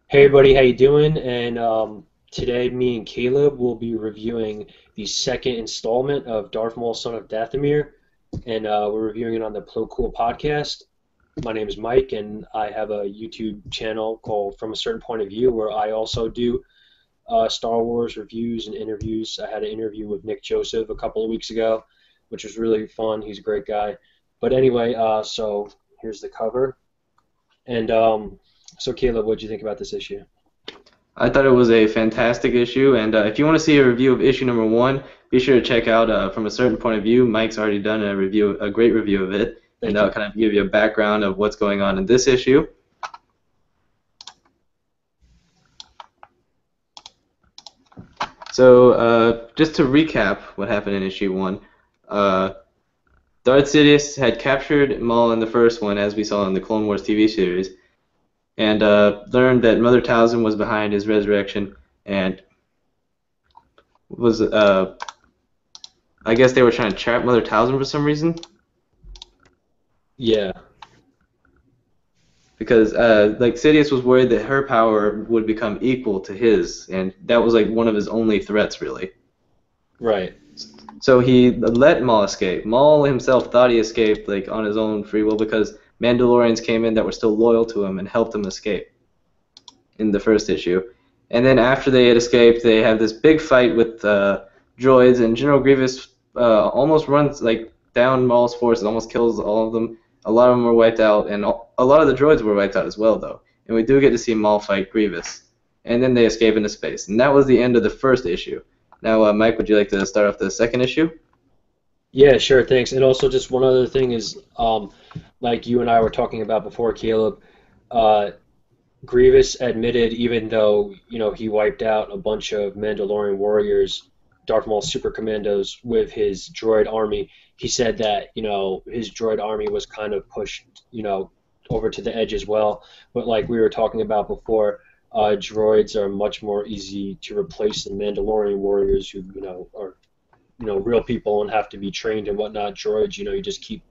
Hey everybody, how you doing? And today, me and Caleb will be reviewing the second installment of Darth Maul, Son of Dathomir, and we're reviewing it on the Plo-Kool podcast. My name is Mike, and I have a YouTube channel called From a Certain Point of View, where I also do Star Wars reviews and interviews. I had an interview with Nick Joseph a couple of weeks ago, which was really fun. He's a great guy. But anyway, so here's the cover. And so Caleb, what do you think about this issue? I thought it was a fantastic issue, and if you want to see a review of issue number one, be sure to check out From a Certain Point of View. Mike's already done a great review of it, and Thank that'll you. kind of give you a background of what's going on in this issue. So, just to recap what happened in issue one, uh, Darth Sidious had captured Maul in the first one, as we saw in the Clone Wars TV series, and learned that Mother Talzin was behind his resurrection, and was I guess they were trying to trap Mother Talzin for some reason, Yeah, because like Sidious was worried that her power would become equal to his, and that was like one of his only threats, really. right. So he let Maul escape. Maul himself thought he escaped like on his own free will because Mandalorians came in that were still loyal to him and helped him escape in the first issue. And then after they had escaped, they have this big fight with droids, and General Grievous almost runs like down Maul's forces, almost kills all of them. A lot of them were wiped out, and a lot of the droids were wiped out as well, though. And we do get to see Maul fight Grievous, and then they escape into space. And that was the end of the first issue. Now, Mike, would you like to start off the second issue? Yeah, sure, thanks. And also, just one other thing is, like you and I were talking about before, Caleb, uh, Grievous admitted, even though he wiped out a bunch of Mandalorian warriors, Darth Maul super commandos with his droid army, he said that his droid army was kind of pushed over to the edge as well. But like we were talking about before, droids are much more easy to replace than Mandalorian warriors who are real people and have to be trained and whatnot. Droids, you just keep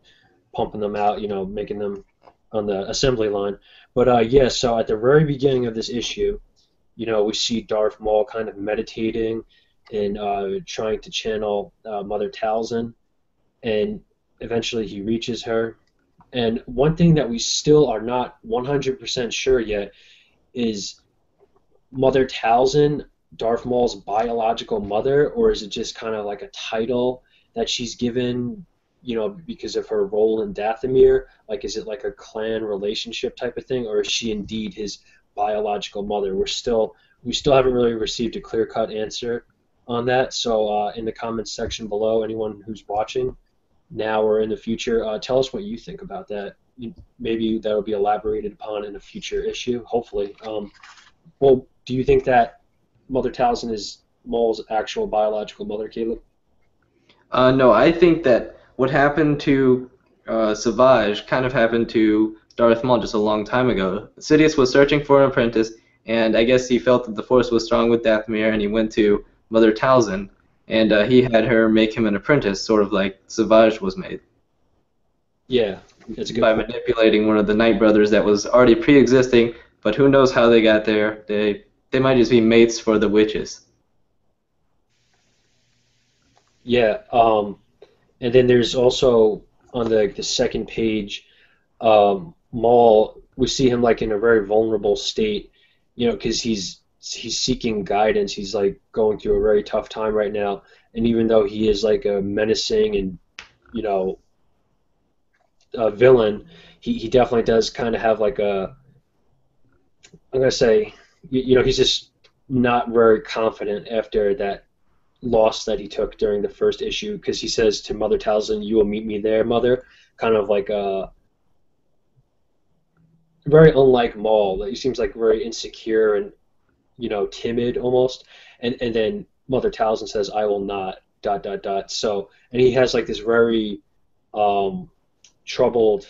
pumping them out, making them on the assembly line. But yeah, so at the very beginning of this issue, we see Darth Maul kind of meditating and trying to channel Mother Talzin, and eventually he reaches her. And one thing that we still are not 100% sure yet is Mother Talzin Darth Maul's biological mother, or is it just kind of like a title that she's given, because of her role in Dathomir? Like, is it like a clan relationship type of thing, or is she indeed his biological mother? We still haven't really received a clear-cut answer on that. So, in the comments section below, anyone who's watching now or in the future, tell us what you think about that. Maybe that'll be elaborated upon in a future issue, hopefully. Well, do you think that Mother Talzin is Maul's actual biological mother, Caleb? No, I think that what happened to Savage kind of happened to Darth Maul just a long time ago. Sidious was searching for an apprentice, and I guess he felt that the Force was strong with Dathomir, and he went to Mother Talzin, and he had her make him an apprentice, sort of like Savage was made, Yeah, that's a good by point. manipulating one of the Night Brothers that was already pre-existing, but who knows how they got there. They might just be mates for the witches. Yeah, and then there's also on the second page, Maul. We see him like in a very vulnerable state, because he's seeking guidance. He's like going through a very tough time right now, and even though he is like a menacing and you know a villain, he definitely does kind of have like I'm gonna say, he's just not very confident after that loss that he took during the first issue, because he says to Mother Talzin, "You will meet me there, Mother." Kind of like very unlike Maul. He seems like very insecure and timid almost. And then Mother Talzin says, "I will not." Dot dot dot. So, and he has like this very um, troubled,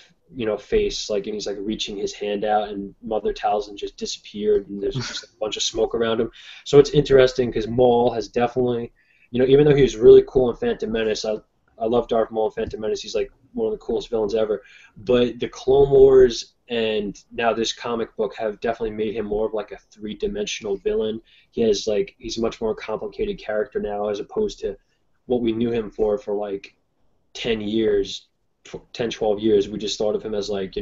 face, like, and he's like reaching his hand out, and Mother Talzin just disappeared, and there's just a bunch of smoke around him. So it's interesting because Maul has definitely, even though he was really cool in Phantom Menace, I love Darth Maul in Phantom Menace. He's like one of the coolest villains ever. But the Clone Wars and now this comic book have definitely made him more of like a three-dimensional villain. He's a much more complicated character now as opposed to what we knew him for like 10 years, 10, 12 years. We just thought of him as like,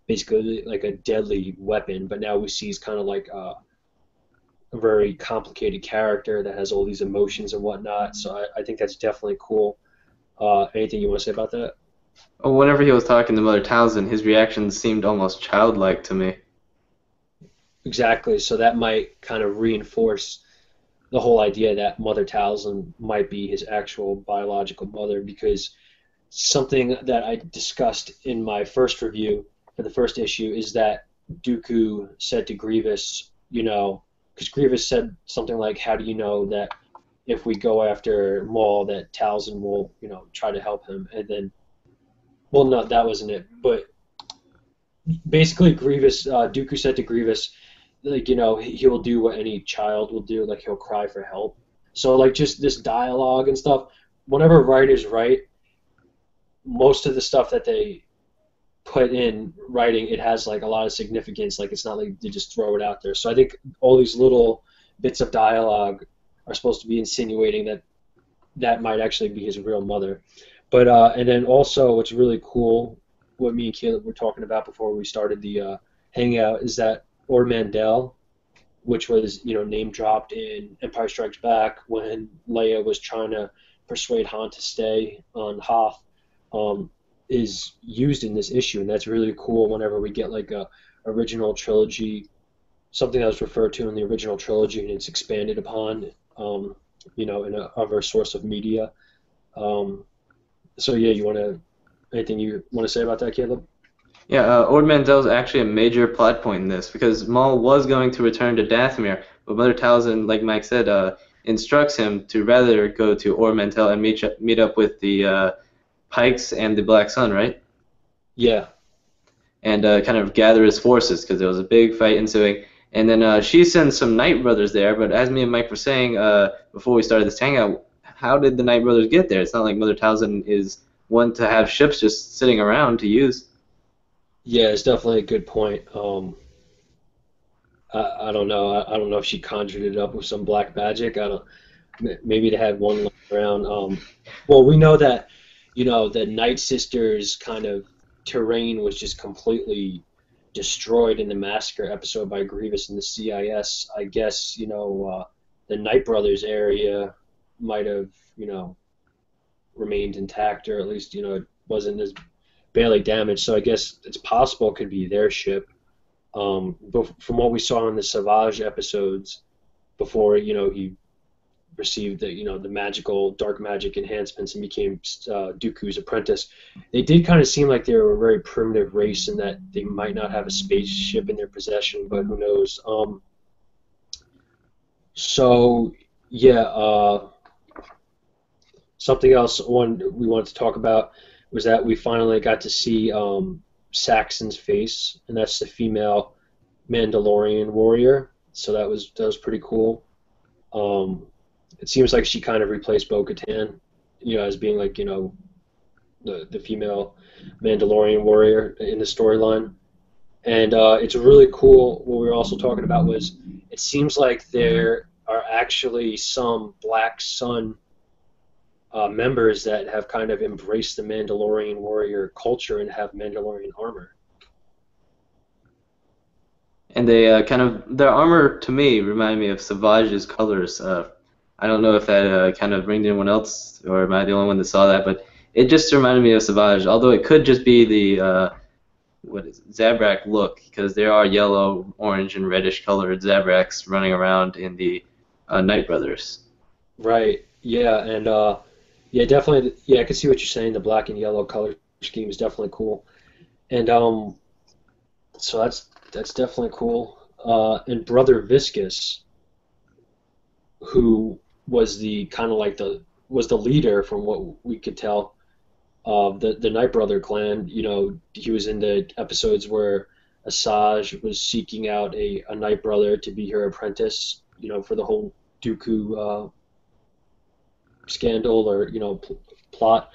basically like a deadly weapon, but now we see he's kind of like a very complicated character that has all these emotions and whatnot. So I think that's definitely cool. Anything you want to say about that? Oh, whenever he was talking to Mother Townsend, his reactions seemed almost childlike to me. Exactly. So that might kind of reinforce the whole idea that Mother Talzin might be his actual biological mother, because something that I discussed in my first review for the first issue is that Dooku said to Grievous, because Grievous said something like, "How do you know that if we go after Maul, that Talzin will, try to help him?" And then, well, no, that wasn't it. But basically, Dooku said to Grievous, like, he will do what any child will do, like he'll cry for help. So like just this dialogue and stuff. Whenever writers write, most of the stuff that they put in writing, it has like a lot of significance. Like it's not like they just throw it out there. So I think all these little bits of dialogue are supposed to be insinuating that that might actually be his real mother. But and then also what's really cool, what me and Caleb were talking about before we started the hangout, is that Ord Mantell, which was name dropped in Empire Strikes Back when Leia was trying to persuade Han to stay on Hoth, um, is used in this issue, and that's really cool. Whenever we get like a original trilogy, something that was referred to in the original trilogy, and it's expanded upon, in a other source of media. Um, so yeah, anything you want to say about that, Caleb? Yeah, Ord Mantel's actually a major plot point in this because Maul was going to return to Dathomir, but Mother Talzin, like Mike said, instructs him to rather go to Ord Mantell and meet up with the Pikes and the Black Sun, right? Yeah, And kind of gather his forces because there was a big fight ensuing. And then she sends some Night Brothers there, but as me and Mike were saying before we started this hangout, how did the Night Brothers get there? It's not like Mother Talzin is one to have ships just sitting around to use. yeah, it's definitely a good point. I don't know. I don't know if she conjured it up with some black magic. I don't. Maybe they had one lying around. Well, we know that the Night Sisters kind of terrain was just completely destroyed in the massacre episode by Grievous and the CIS. I guess the Night Brothers area might have remained intact, or at least it wasn't as barely damaged. So I guess it's possible it could be their ship. But from what we saw in the Savage episodes before, he received the magical dark magic enhancements and became Dooku's apprentice. They did kind of seem like they were a very primitive race and that they might not have a spaceship in their possession, but who knows? So yeah, something else we wanted to talk about was that we finally got to see Saxon's face, and that's the female Mandalorian warrior. So that was pretty cool. Um, it seems like she kind of replaced Bo-Katan, as being like the female Mandalorian warrior in the storyline. And it's really cool. What we were also talking about was it seems like there are actually some Black Sun members that have kind of embraced the Mandalorian warrior culture and have Mandalorian armor. And they kind of their armor to me remind me of Savage's colors. I don't know if that kind of ringed anyone else, or am I the only one that saw that? But it just reminded me of Savage, although it could just be the what is it, Zabrak look, because there are yellow, orange, and reddish colored Zabraks running around in the Night Brothers. Right. Yeah, and yeah, definitely. Yeah, I can see what you're saying. The black and yellow color scheme is definitely cool, and so that's definitely cool. And Brother Viscus, who was the kind of like the leader from what we could tell of the Night Brother clan. He was in the episodes where Asajj was seeking out a Night Brother to be her apprentice. For the whole Dooku scandal or plot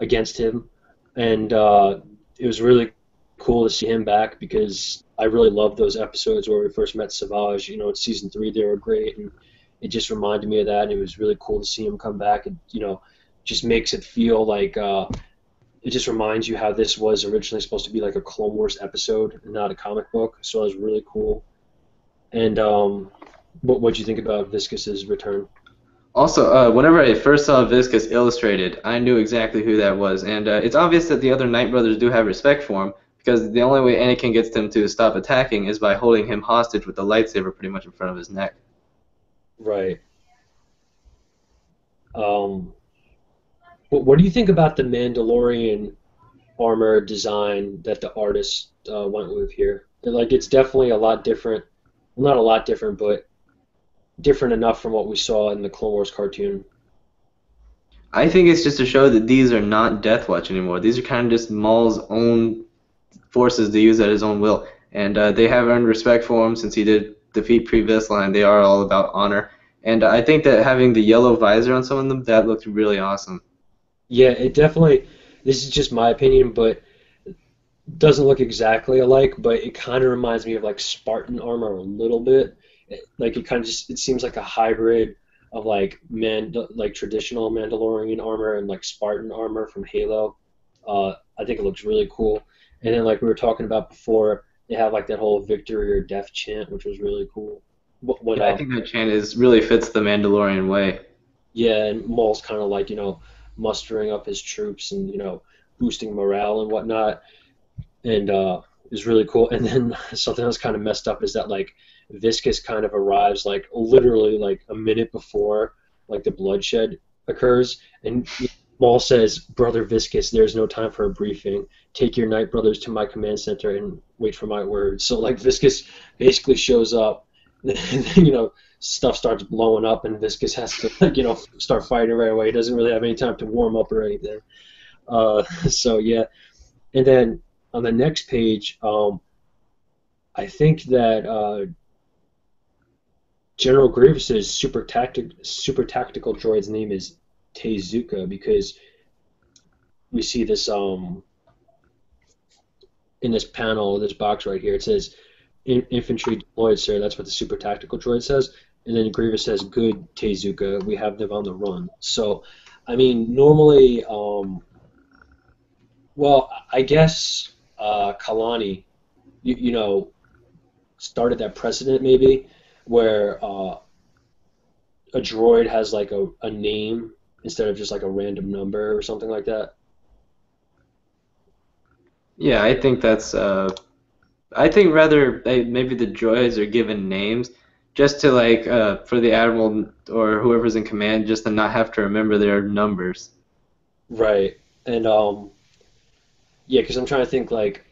against him, and it was really cool to see him back because I really loved those episodes where we first met Savage. You know, in season three they were great, and it just reminded me of that. And it was really cool to see him come back, and just makes it feel like it just reminds you how this was originally supposed to be like a Clone Wars episode and not a comic book. So it was really cool. And what'd you think about Viscus's return? Also, whenever I first saw Viscus illustrated, I knew exactly who that was, and it's obvious that the other Night Brothers do have respect for him, because the only way Anakin gets them to stop attacking is by holding him hostage with the lightsaber pretty much in front of his neck. Right. Um, what do you think about the Mandalorian armor design that the artist went with here? Like, it's definitely a lot different. Well, not a lot different, but different enough from what we saw in the Clone Wars cartoon. I think it's just to show that these are not Death Watch anymore. These are kind of just Maul's own forces to use at his own will, and they have earned respect for him since he did defeat Pre Vizsla, and they are all about honor. And I think that having the yellow visor on some of them, that looked really awesome. Yeah, it definitely. This is just my opinion, but doesn't look exactly alike. But it kind of reminds me of like Spartan armor a little bit. Like it kind of just it seems like a hybrid of like traditional Mandalorian armor and like Spartan armor from Halo. I think it looks really cool. And then like we were talking about before, they have like that whole victory or death chant, which was really cool. What Yeah, I think that chant is really fits the Mandalorian way. Yeah, and Maul's kind of like mustering up his troops and boosting morale and whatnot, and is really cool. And then something else kind of messed up is that like Viscus kind of arrives like literally like a minute before like the bloodshed occurs, and Maul says, "Brother Viscus, there's no time for a briefing. Take your Night Brothers to my command center and wait for my word." So like Viscus basically shows up, and then, stuff starts blowing up, and Viscus has to like start fighting right away. He doesn't really have any time to warm up or anything. So yeah, and then on the next page, I think that General Grievous's super tactical droid's name is Tezuka because we see this in this panel, this box right here. It says infantry deployed, sir. That's what the super tactical droid says. And then Grievous says, "Good, Tezuka. We have them on the run." So, I mean, normally, well, I guess Kalani, started that precedent maybe where a droid has like a name instead of just like a random number or something like that. Yeah, I think that's. I think rather maybe the droids are given names just to like for the admiral or whoever's in command just to not have to remember their numbers. Right. And yeah, because I'm trying to think like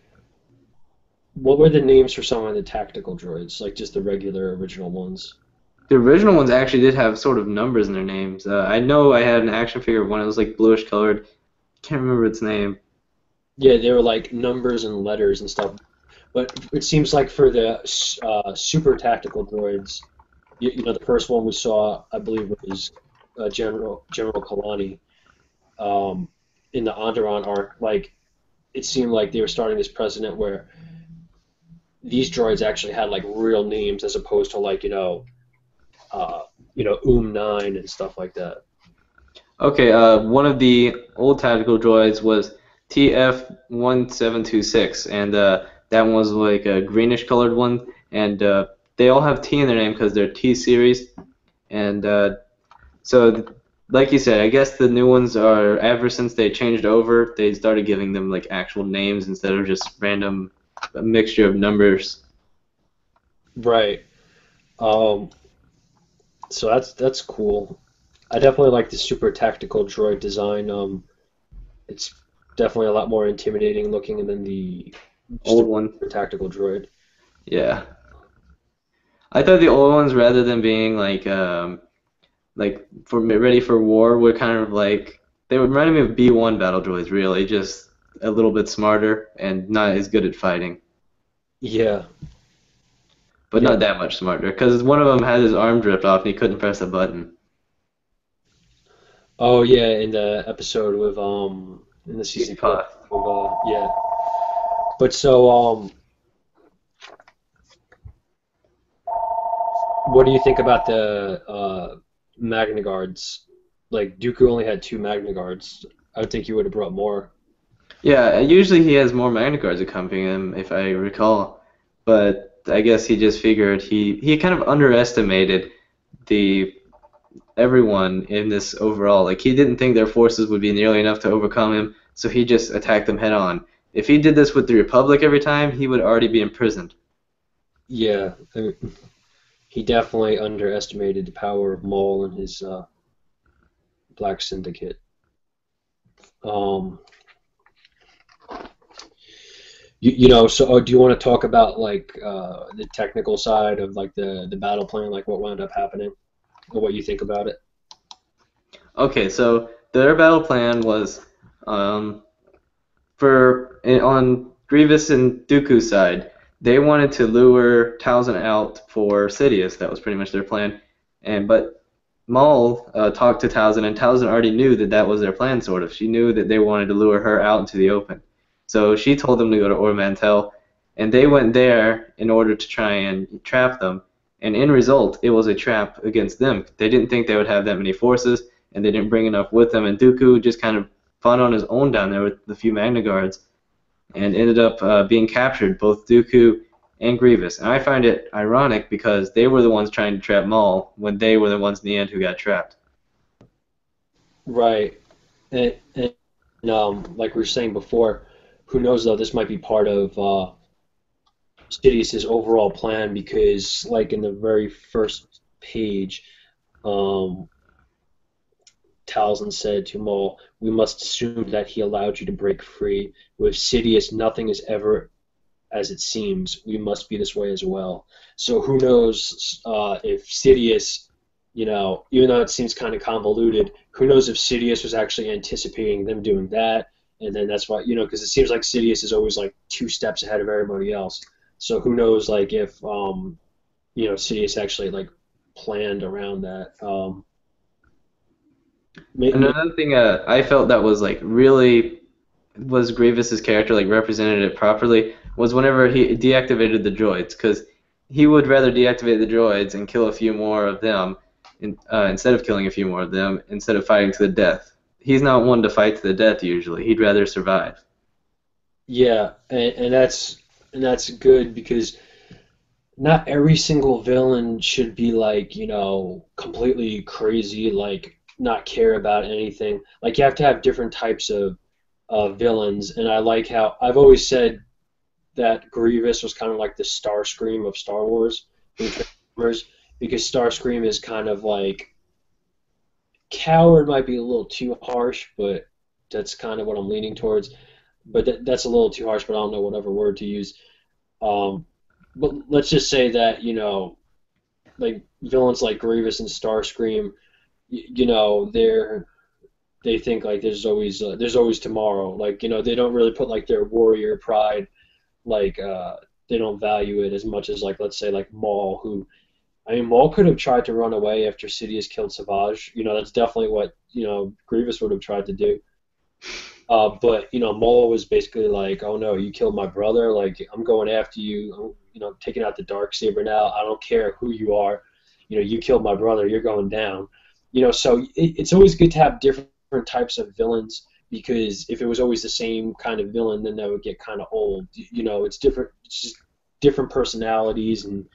what were the names for some of the tactical droids, like just the regular original ones. The original ones actually did have sort of numbers in their names. I know I had an action figure of one. It was like bluish colored. Can't remember its name. Yeah, they were like numbers and letters and stuff. But it seems like for the super tactical droids, the first one we saw, I believe, was General Kalani in the Onderon arc. Like it seemed like they were starting this precedent where these droids actually had like real names as opposed to like Nine and stuff like that. Okay, one of the old tactical droids was TF-1726, and that one was like a greenish colored one, and they all have T in their name because they're T series, and like you said, I guess the new ones are ever since they changed over, they started giving them like actual names instead of just random mixture of numbers. Right. Um, so that's cool. I definitely like the super tactical droid design. It's definitely a lot more intimidating looking than the Old one, super tactical droid. yeah. I thought the old ones, rather than being like for ready for war, were kind of like they reminded me of B1 battle droids, really, just a little bit smarter and not as good at fighting, Yeah. but Yeah. not that much smarter. Because one of them had his arm ripped off and he couldn't press a button. Oh yeah, in the episode with in the season He's finale puffed. with yeah. But so, what do you think about the Magna Guards? Like Dooku only had two Magna Guards. I would think he would have brought more. Yeah, usually he has more Magna Guards accompanying him, if I recall. But I guess he just figured he kind of underestimated the everyone in this overall. Like he didn't think their forces would be nearly enough to overcome him, so he just attacked them head on. If he did this with the Republic every time, he would already be imprisoned. Yeah, he definitely underestimated the power of Maul and his Black Syndicate. Um, so do you want to talk about like the technical side of like the battle plan, like what wound up happening, or what you think about it? Okay, so their battle plan was um, on Grievous and Dooku's side, they wanted to lure Talzin out for Sidious. That was pretty much their plan. But Maul talked to Talzin, and Talzin already knew that that was their plan, sort of. She knew that they wanted to lure her out into the open. So she told them to go to Ord-Mantell, and they went there in order to try and trap them. And in result, it was a trap against them. They didn't think they would have that many forces, and they didn't bring enough with them. And Dooku just kind of fought on his own down there with the few Magna Guards, and ended up being captured, both Dooku and Grievous. And I find it ironic because they were the ones trying to trap Maul when they were the ones in the end who got trapped. Right. And like we were saying before, who knows though, this might be part of Sidious's overall plan because, like in the very first page, um, Talzin said to Maul, "We must assume that he allowed you to break free. With Sidious, nothing is ever as it seems. We must be this way as well." So who knows if Sidious, even though it seems kind of convoluted, who knows if Sidious was actually anticipating them doing that, and then that's why, because it seems like Sidious is always like two steps ahead of everybody else. So who knows, like if Sidious actually like planned around that. May, Another thing I felt that was like really was Grievous's character like represented it properly was whenever he deactivated the droids, because he would rather deactivate the droids and kill a few more of them instead of killing a few more of them instead of fighting to the death. He's not one to fight to the death usually. He'd rather survive. Yeah, and that's good because not every single villain should be like, completely crazy, like not care about anything. Like you have to have different types of villains, and I like how I've always said that Grievous was kind of like the Starscream of Star Wars in Transformers because Starscream is kind of like coward might be a little too harsh, but that's kind of what I'm leaning towards. But that's a little too harsh, but I don't know whatever word to use. Um, but let's just say that like villains like Grievous and Starscream, they think like there's always tomorrow. Like they don't really put like their warrior pride like they don't value it as much as like let's say like Maul, who I mean Maul could have tried to run away after Sidious killed Savage. That's definitely what Grievous would have tried to do. But Maul was basically like, "Oh no, you killed my brother. Like I'm going after you. I'm taking out the dark saber now. I don't care who you are. You killed my brother. You're going down." So it's always good to have different types of villains because if it was always the same kind of villain, then that would get kind of old. It's different. It's just different personalities and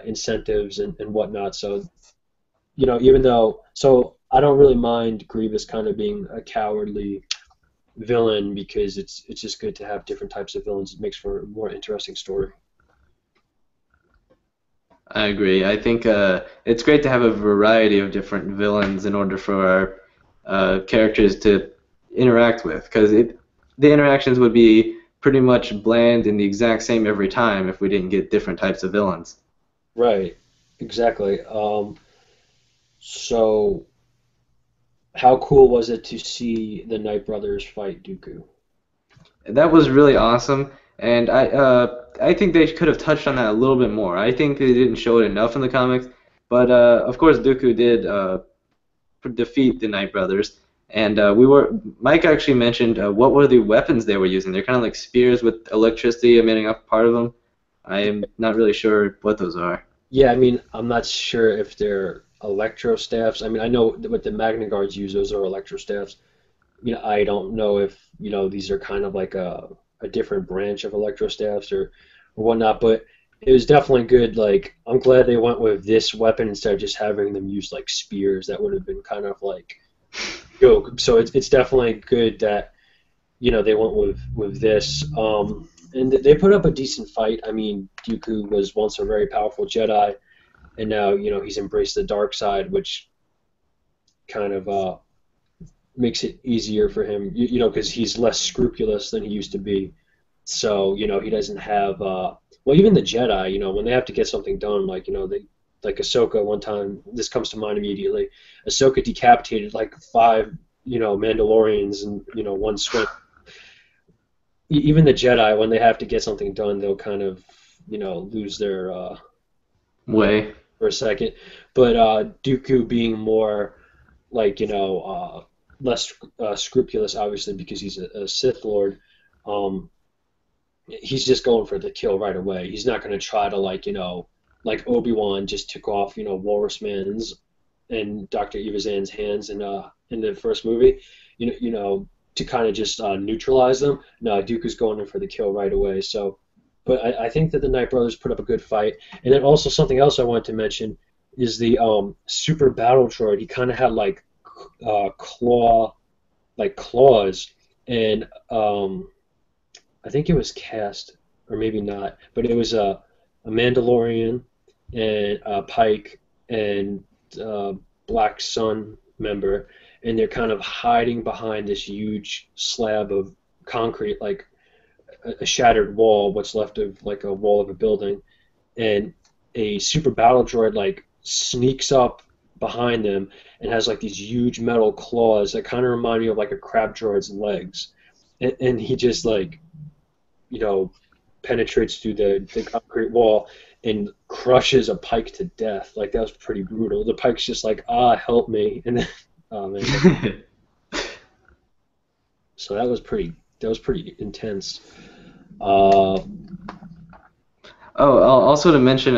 incentives and whatnot. So even though I don't really mind Grievous kind of being a cowardly villain because it's just good to have different types of villains. It makes for a more interesting story. I agree. I think it's great to have a variety of different villains in order for our characters to interact with, because the interactions would be pretty much bland and the exact same every time if we didn't get different types of villains. Right. Exactly. So how cool was it to see the Night Brothers fight Dooku? That was really awesome, and I think they could have touched on that a little bit more. I think they didn't show it enough in the comics, but of course Dooku did defeat the Night Brothers, And Mike actually mentioned what were the weapons they were using. They're kind of like spears with electricity emitting off part of them. I am not really sure what those are. Yeah, I mean, I'm not sure if they're electro staffs. I mean, I know what the Magna Guards use; those are electro staffs. I don't know if, these are kind of like a different branch of electro staffs or whatnot, but it was definitely good. Like, I'm glad they went with this weapon instead of just having them use like spears. That would have been kind of like joke. So it's definitely good that they went with this. And they put up a decent fight. I mean, Dooku was once a very powerful Jedi, and now he's embraced the dark side, which kind of makes it easier for him. Because he's less scrupulous than he used to be. So he doesn't have. Well, even the Jedi, when they have to get something done, like they. Like Ahsoka, one time, this comes to mind immediately. Ahsoka decapitated like five, Mandalorians in, one swing. Even the Jedi, when they have to get something done, they'll kind of, lose their Way. for a second. But Dooku being more like, less scrupulous, obviously, because he's a Sith Lord. Um, he's just going for the kill right away. He's not going to try to like Obi-Wan just took off, Walrus Man's and Dr. Evazan's hands in the first movie. To kind of just neutralize them. No, Dooku's going in for the kill right away. So, but I think that the Knight Brothers put up a good fight. And then also something else I wanted to mention is the super battle droid. He kind of had like claws, and I think it was cast or maybe not, but it was a Mandalorian and Pike and Black Sun member, and they're kind of hiding behind this huge slab of concrete, like a shattered wall, what's left of like a wall of a building, and a super battle droid like sneaks up behind them and has like these huge metal claws that kind of remind me of like a crab droid's legs, and he just like you know penetrates through the concrete wall and crushes a pike to death. Like that was pretty brutal. The pike's just like, help me, and then oh man, so that was pretty intense. Uh, Oh, also to mention,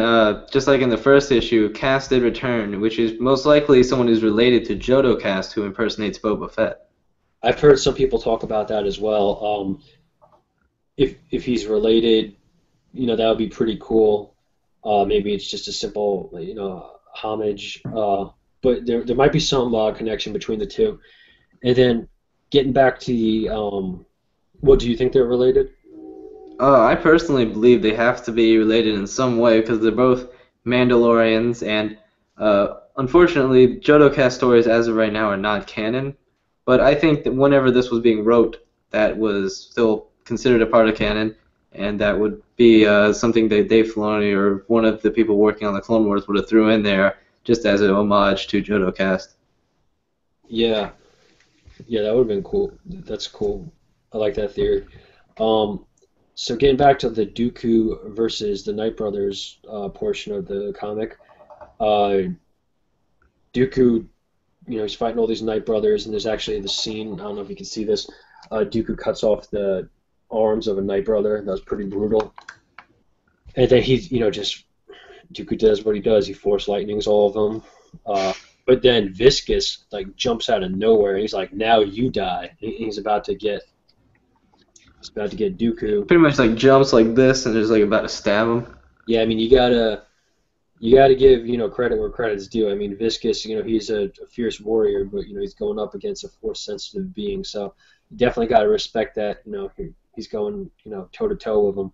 just like in the first issue, Cass did return, which is most likely someone who's related to Jodo Cast, who impersonates Boba Fett. I've heard some people talk about that as well. If he's related, that would be pretty cool. Maybe it's just a simple, homage. But there might be some connection between the two. And then getting back to the, what do you think they're related? I personally believe they have to be related in some way because they're both Mandalorians, and unfortunately, Jodo Cast stories as of right now are not canon. But I think that whenever this was being wrote, that was still considered a part of canon, and that would be something that Dave Filoni or one of the people working on the Clone Wars would have threw in there just as an homage to Jodo Cast. Yeah, yeah, that would have been cool. That's cool. I like that theory. Um, so getting back to the Dooku versus the Knight Brothers portion of the comic, uh, Dooku, he's fighting all these Knight Brothers, and there's actually the scene. I don't know if you can see this. Dooku cuts off the arms of a Knight Brother. That was pretty brutal. And then just Dooku does what he does. He force lightnings all of them. But then Viscus like jumps out of nowhere, and he's like, "Now you die." He's about to get Dooku. Pretty much like jumps like this and is like about to stab him. Yeah, I mean you gotta give credit where credit's due. I mean Viscus, he's a fierce warrior, but he's going up against a force sensitive being, so you definitely gotta respect that. He's going toe to toe with him.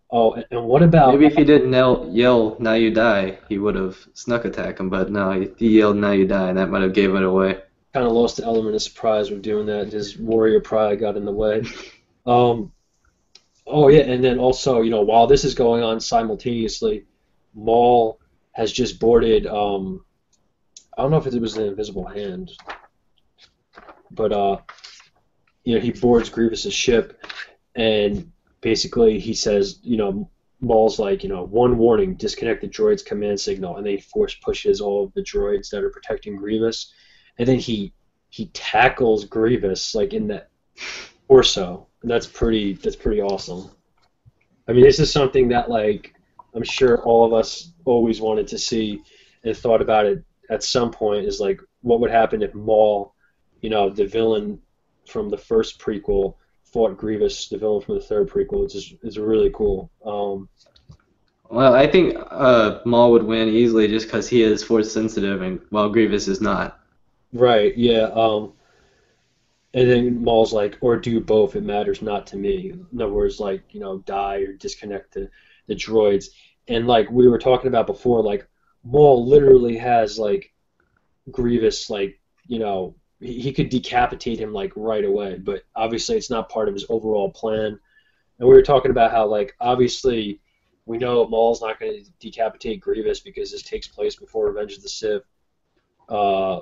Oh, and what about Maybe if he didn't yell "Now you die," he would have snuck attack him. But no, he yelled "Now you die," and that might have gave it away. kind of lost the element of surprise with doing that? His warrior pride got in the way. Um, oh yeah, and then also while this is going on simultaneously, Maul has just boarded. I don't know if it was an invisible hand, but he boards Grievous's ship, and basically he says, Maul's like, one warning, disconnect the droid's command signal, and then he force pushes all of the droids that are protecting Grievous, and then he he tackles Grievous like in the torso. And that's pretty awesome. I mean, this is something that like I'm sure all of us always wanted to see and thought about it at some point is like what would happen if Maul, the villain from the first prequel, fought Grievous, the villain from the third prequel. It's really cool. Well, I think Maul would win easily just because he is force sensitive, and while Grievous is not. Right, yeah. And then Maul's like, or do both, it matters not to me. In other words, like, die or disconnect the droids. And like we were talking about before, like Maul literally has like Grievous, like, he could decapitate him like right away, but obviously it's not part of his overall plan. And we were talking about how like obviously we know Maul's not going to decapitate Grievous because this takes place before Revenge of the Sith. Uh,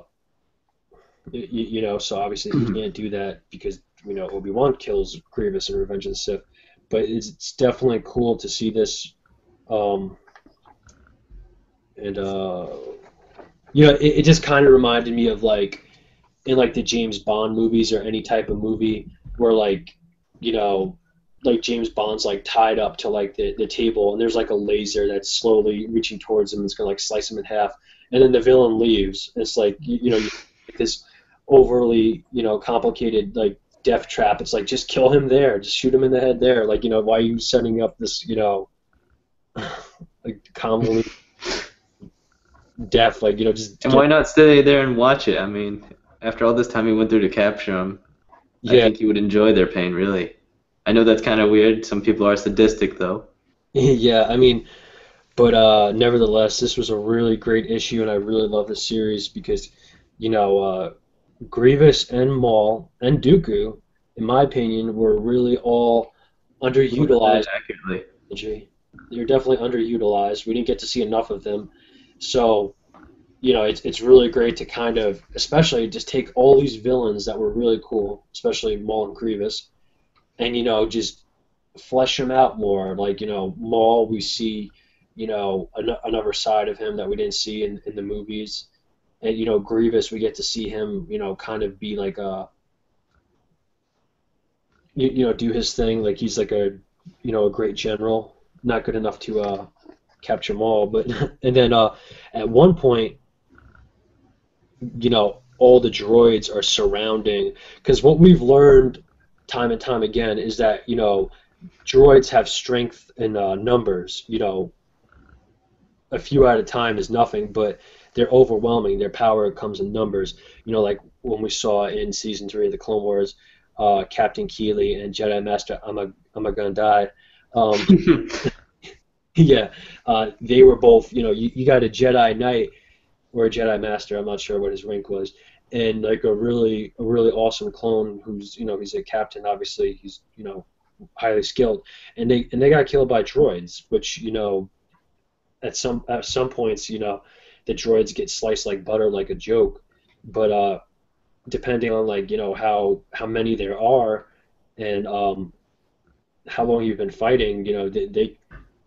so obviously he can't do that because we know Obi-Wan kills Grievous in Revenge of the Sith. But it's definitely cool to see this, um, and it just kind of reminded me of like in like the James Bond movies or any type of movie where you know like James Bond's like tied up to like the table and there's like a laser that's slowly reaching towards him and it's gonna like slice him in half and then the villain leaves. It's like you this overly complicated like death trap. It's like just kill him there, just shoot him in the head there. Like why are you setting up this like convoluted death? Like just And get why not stay there and watch it? I mean, after all this time he went through to capture him, I yeah think he would enjoy their pain, really. I know that's kind of weird. Some people are sadistic, though. yeah. I mean, but nevertheless, this was a really great issue, and I really love the series because you know Grievous and Maul and Dooku, in my opinion, were really all Well, to put it underutilized. accurately. They're definitely underutilized. We didn't get to see enough of them, so it's really great to kind of, especially just take all these villains that were really cool, especially Maul and Grievous, and just flesh him out more. Like Maul, we see another side of him that we didn't see in the movies, and Grievous, we get to see him kind of be like a do his thing, like he's like a great general, not good enough to capture Maul, but and then at one point all the droids are surrounding because what we've learned time and time again is that droids have strength in numbers. A few at a time is nothing, but they're overwhelming. Their power comes in numbers. Like when we saw in season 3 of the Clone Wars, Captain Keeley and Jedi Master Amagun died. Um, yeah, they were both. You got a Jedi Knight or a Jedi Master. I'm not sure what his rank was, and like a really awesome clone who's he's a captain. Obviously, he's highly skilled, and they got killed by droids, which at some points the droids get sliced like butter like a joke, but depending on like how many there are and how long you've been fighting, they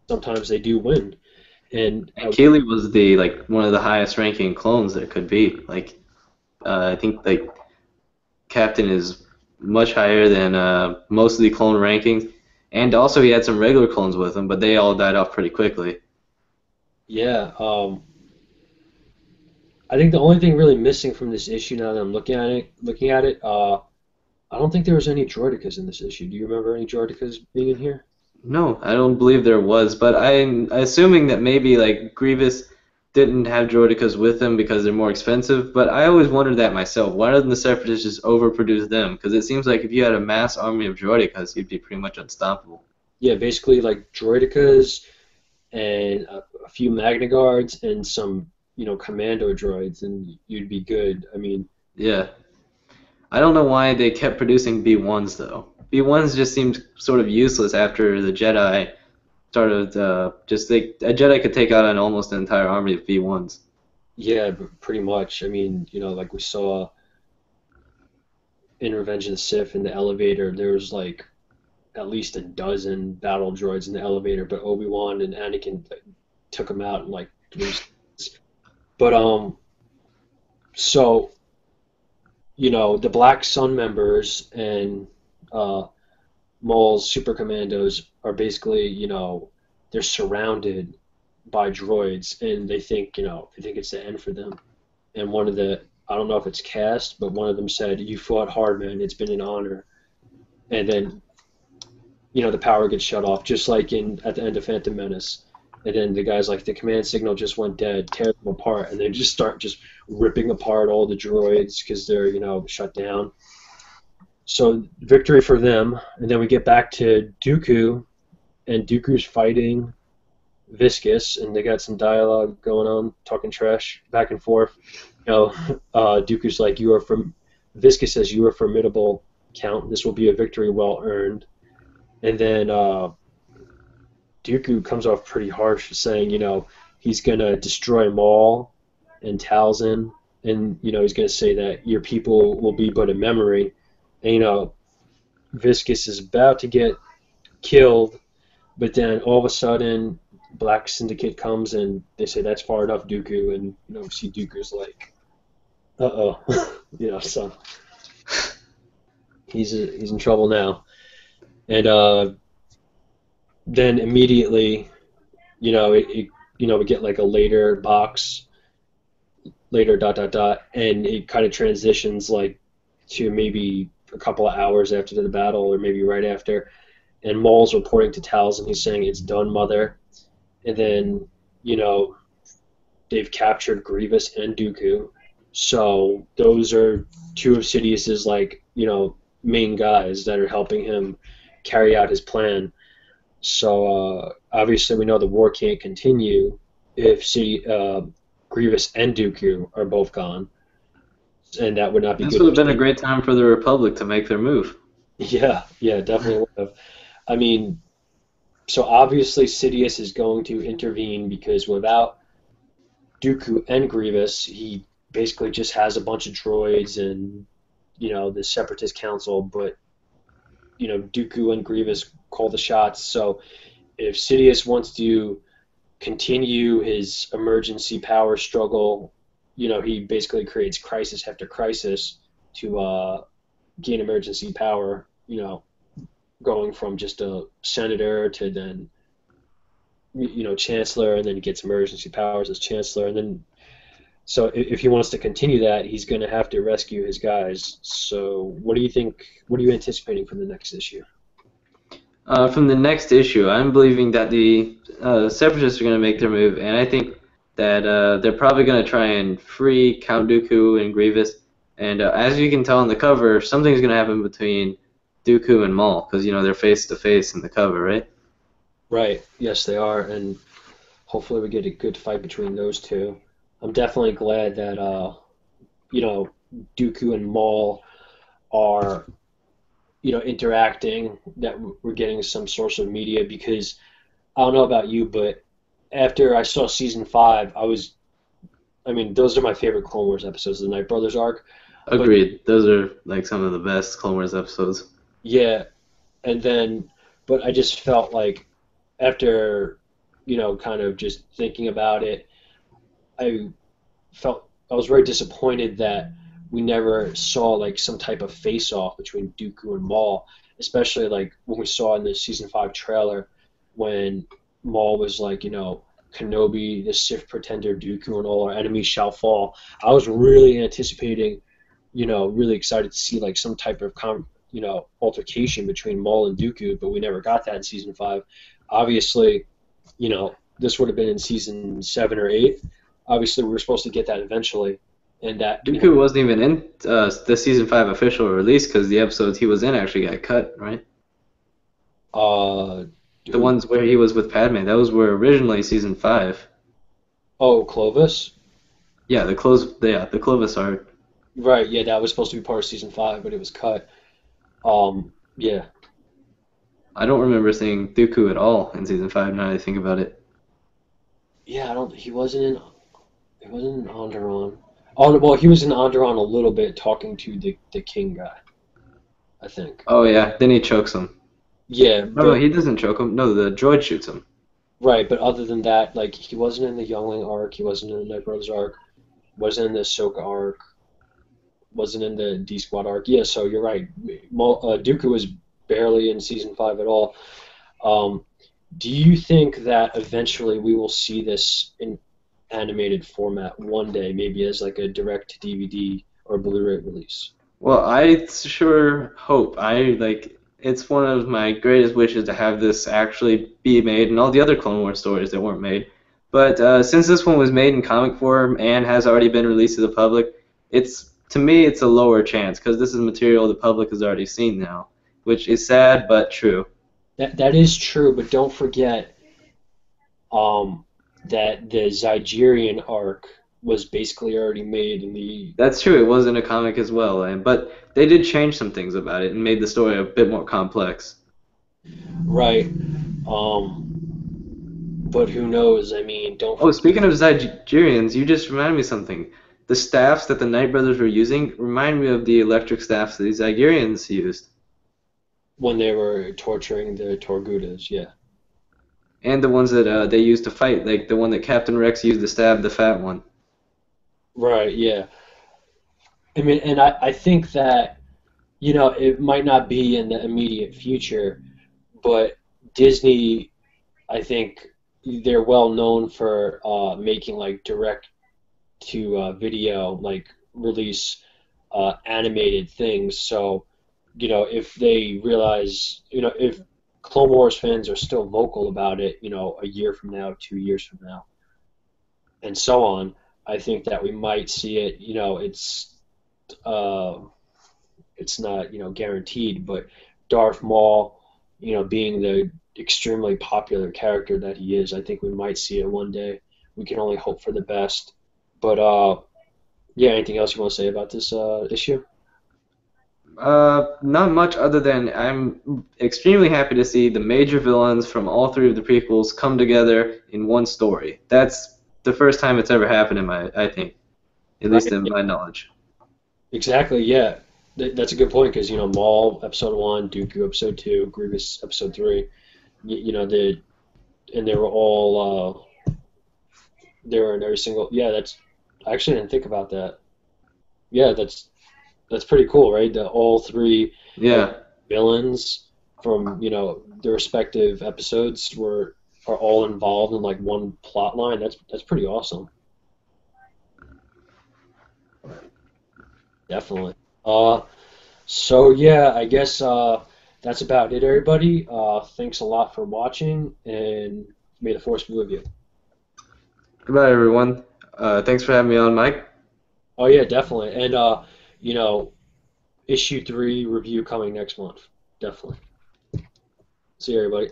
sometimes they do win, and And Keeley was the one of the highest ranking clones there could be. I think Captain is much higher than most of the clone rankings, and also he had some regular clones with him, but they all died off pretty quickly. yeah. I think the only thing really missing from this issue now that I'm looking at it, I don't think there was any Droidicas in this issue. Do you remember any Droidicas being in here? No, I don't believe there was, but I'm assuming that maybe Grievous didn't have Droidicas with him because they're more expensive. But I always wondered that myself. Why didn't the Separatists just overproduce them? Because it seems like if you had a mass army of Droidicas, you'd be pretty much unstoppable. Yeah, basically like Droidicas and a few Magna Guards and some commando droids, and you'd be good. I mean, Yeah. I don't know why they kept producing B1s though. B1s just seemed sort of useless after the Jedi started. A Jedi could take out an almost an entire army of B1s. yeah, pretty much. I mean, like we saw in Revenge of the Sith in the elevator, there was like at least a dozen battle droids in the elevator, but Obi-Wan and Anakin like, took them out in like 3 seconds. But so the Black Sun members and uh, Maul's super commandos are basically, they're surrounded by droids, and they think it's the end for them. And I don't know if it's cast, but one of them said, "You fought hard, man. It's been an honor." And then, the power gets shut off, just like in at the end of Phantom Menace. And then the guy's like, the command signal just went dead, tear them apart, and they just start just ripping apart all the droids because they're, shut down. So victory for them, and then we get back to Dooku, and Dooku's fighting Viscous, and they got some dialogue going on, talking trash back and forth. Dooku's like, "You are from." Viscous says, "You are formidable, Count. This will be a victory well earned." And then Dooku comes off pretty harsh, saying, he's gonna destroy Maul and Talzin, and he's gonna say that your people will be but a memory. And Viscous is about to get killed, but then all of a sudden, Black Syndicate comes and they say that's far enough, Dooku, and see Dooku's like, uh oh, so he's in trouble now, and then immediately, we get like a later box, later dot dot dot, and it kind of transitions like to maybe a couple of hours after the battle, or maybe right after, and Maul's reporting to Tals, and he's saying, "It's done, Mother." And then, you know, they've captured Grievous and Dooku. So those are two of Sidious's, like, main guys that are helping him carry out his plan. So obviously we know the war can't continue if Grievous and Dooku are both gone, and that would not be This good would for have been a Sidious. great time for the Republic to make their move. Yeah, yeah, definitely would have. I mean, so obviously Sidious is going to intervene because without Dooku and Grievous, he basically just has a bunch of droids and the Separatist Council, but Dooku and Grievous call the shots. So if Sidious wants to continue his emergency power struggle, he basically creates crisis after crisis to gain emergency power. Going from just a senator to then chancellor, and then he gets emergency powers as chancellor, and then so if he wants to continue that, he's going to have to rescue his guys. So what do you think? What are you anticipating from the next issue? From the next issue, I'm believing that the Separatists are going to make their move, and I think that they're probably going to try and free Count Dooku and Grievous. And as you can tell on the cover, something's going to happen between Dooku and Maul, because they're face to face in the cover, right? Right. Yes, they are, and hopefully we get a good fight between those two. I'm definitely glad that you know Dooku and Maul are interacting, that we're getting some source of media, because I don't know about you, but after I saw season five, I mean, those are my favorite Clone Wars episodes, the Night Brothers arc. But Agreed. Those are like some of the best Clone Wars episodes. yeah, and then, but I just felt like after, kind of just thinking about it, I I was very disappointed that we never saw like some type of face off between Dooku and Maul, especially like when we saw in the season five trailer when Maul was like, Kenobi, the Sith pretender, Dooku, and all our enemies shall fall. I was really anticipating, really excited to see like some type of altercation between Maul and Dooku, but we never got that in season five. Obviously, this would have been in season seven or eight. Obviously, we were supposed to get that eventually, and that Dooku wasn't even in the season 5 official release because the episodes he was in actually got cut, right? uh, The who? ones where he was with Padme, those were originally season 5. Oh, Clovis. Yeah, the Clovis arc. Right. Yeah, that was supposed to be part of season five, but it was cut. Yeah, I don't remember seeing Dooku at all in season 5 now that I think about it. yeah. I don't. He wasn't in. He wasn't in Onderon. Oh, well, he was in Onderon a little bit, talking to the king guy, I think. Oh yeah, then he chokes him. Yeah, No, but he doesn't choke him. No, the droid shoots him. right. But other than that, like he wasn't in the Youngling arc. He wasn't in the Night Brothers arc. Wasn't in the Ahsoka arc. wasn't in the D Squad arc. Yeah, so you're right. Dooku was barely in season 5 at all. Um, do you think that eventually we will see this in animated format one day, maybe as like a direct DVD or Blu-ray release? Well, I sure hope. It's one of my greatest wishes to have this actually be made and all the other Clone Wars stories that weren't made. But since this one was made in comic form and has already been released to the public, to me it's a lower chance because this is material the public has already seen now, which is sad but true. That is true, but don't forget um, that the Zygerian arc was basically already made in the That's true. It was in a comic as well, but they did change some things about it and made the story a bit more complex. right. But who knows? I mean, don't Oh, forget speaking of Zygerians, you just reminded me of something. The staffs that the Knight brothers were using remind me of the electric staffs that the Zygerians used, when they were torturing the Torgudas. Yeah. and the ones that they used to fight, like the one that Captain Rex used to stab the fat one. Right. Yeah. I mean, and I think that it might not be in the immediate future, but Disney, I think they're well known for making like direct to video like release animated things. So, if they realize, if Clone Wars fans are still vocal about it, a year from now, 2 years from now, and so on, I think that we might see it. Uh, it's not guaranteed, but Darth Maul, being the extremely popular character that he is, I think we might see it one day. We can only hope for the best. But yeah, anything else you want to say about this issue? Not much other than I'm extremely happy to see the major villains from all three of the prequels come together in one story. That's the first time it's ever happened I think, at least Right. in my knowledge. Exactly. Yeah. That's a good point because Maul episode 1, Dooku episode 2, Grievous episode 3. The and they were all they were in every single. Yeah, that's. I actually didn't think about that. Yeah, that's pretty cool, right? That all three of Yeah. the villains from the respective episodes are all involved in like one plot line. That's pretty awesome. Definitely. Uh, so yeah, I guess that's about it, everybody. Thanks a lot for watching, and may the force be with you. Goodbye, everyone. Thanks for having me on, Mike. Oh yeah, definitely. And you know, issue 3 review coming next month. Definitely. See you, everybody.